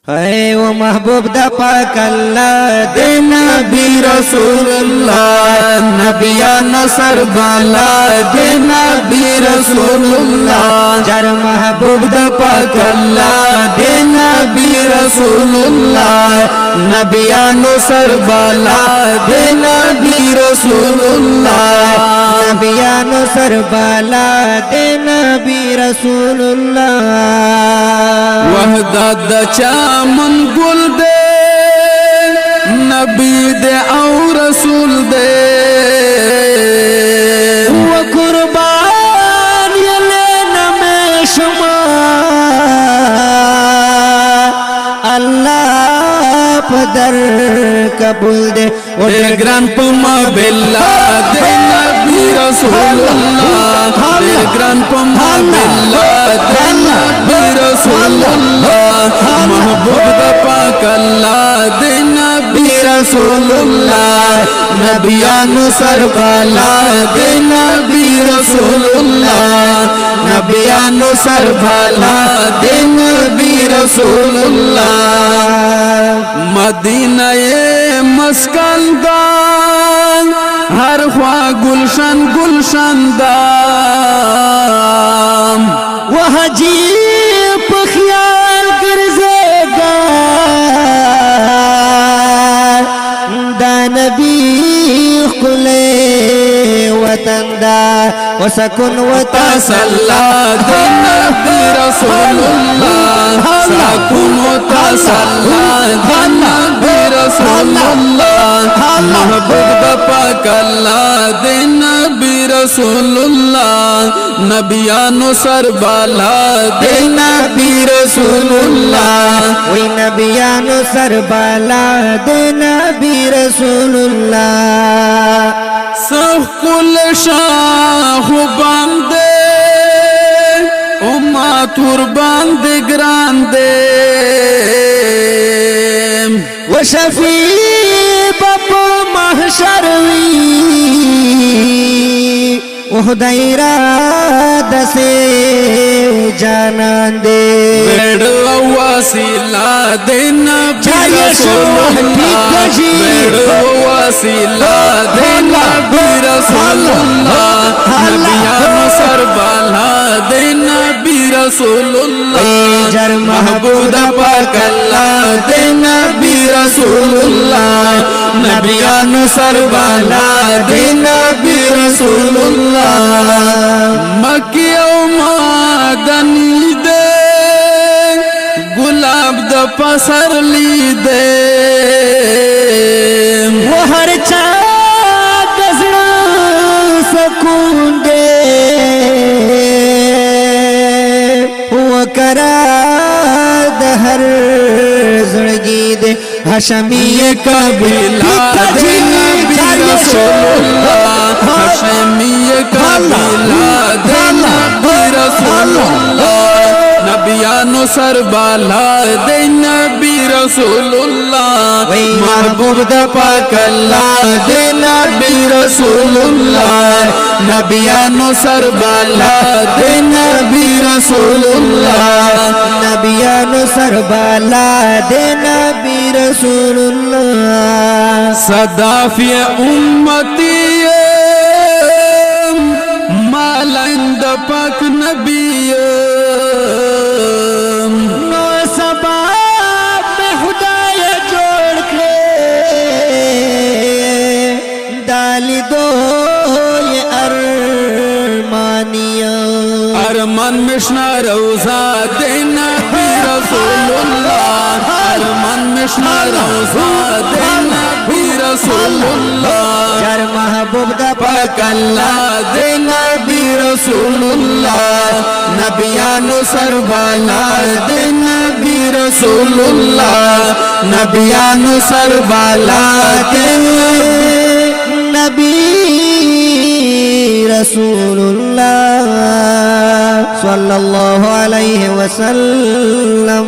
है वो महबूब दा पाक अल्लाह दे नबी रसूलुल्लाह नबिया नसर बाला दे नबी रसूलुल्लाह जर महबूब दा पाक अल्लाह दे नबी रसूलुल्लाह नबिया नसर बाला दे नबी रसूलुल्लाह नबिया नसर बाला दे नबी रसूलुल्लाह वहदत चामन गुल दे नबी दे और रसूल दे वो कुर्बान ये लेना में शुमा अल्लाह पदर कबूल दे और ग्रान पमा बेल्ला दे नबी रसूलुल्लाह दे ग्रान पमा बेल्ला दे नबी रसूलुल्लाह महबूब दा पाक अल्लाह दे नबी रसूलुल्लाह नबिया नुसर बाला दे नबी रसूलुल्लाह नबिया नुसर बाला दे नबी रसूलुल्लाह मदीना ये मस्कन दान हर ख्वा गुलशन गुलशन दाम वह जीप ख्याल गिरजेगा दा नबी खुले वतन दा वसकुन वतसल्ला दे नबी रसूलुल्लाह सकुन वतसल्ला दे नबी रसूलुल्लाह महबूब दा पाक अल्लाह दे नबी रसूलुल्लाह नबिया नुसर बाला दे नबी रसूलुल्लाह वही नबिया नुसर बाला दे नबी रसूलुल्लाह सब कुल शाह बांदे उम्मा तुरबान दे ग्रान दे वो शफी बपो महशरवी उहदैरा दसे जानान दे बेड़वा वसीला दे नबी रसूलुल्लाह बेड़वा वसीला दे नबी रसूलुल्लाह नबिया नसर बाला दे नबी रसूलुल्लाह जर महबूब दा पाक अल्लाह दे नबी रसूलुल्लाह नबिया नसर बाला दे नबी रसूलुल्लाह मक्की मदनी दे गुलाब द पसर ली दे वो हर चाँद दसना सकून दे वो करा दहर जुड़गी दे हशमी कबीला दे नबी रसूलुल्लाह हशमी कबीला दे नबी रसूलुल्लाह नबिया नुसर बाला दे नबी रसूलुल्लाह महबूब दा पाक अल्लाह दे नबी रसूलुल्लाह नबिया नुसर बाला दे नबी रसूलुल्लाह नबिया नुसर बाला दे नबी रसूलुल्लाह सदाफी उम्मती मालंद पाक नबी नो सबाब में खुदाय जोड़ के डाली दो ये अरमानिया अरमान मिशना रोजा दे नबी रसूलुल्लाह अरमान मिशना रोजा दे नबी रसूलुल्लाह यार महबूब दा पाक अल्लाह दे नबी रसूलुल्लाह नबिया नुसर बाला दे नबी रसूलुल्लाह नबिया नुसर बाला दे नबी रसूलुल्लाह सल्लल्लाहु अलैहि वसल्लम।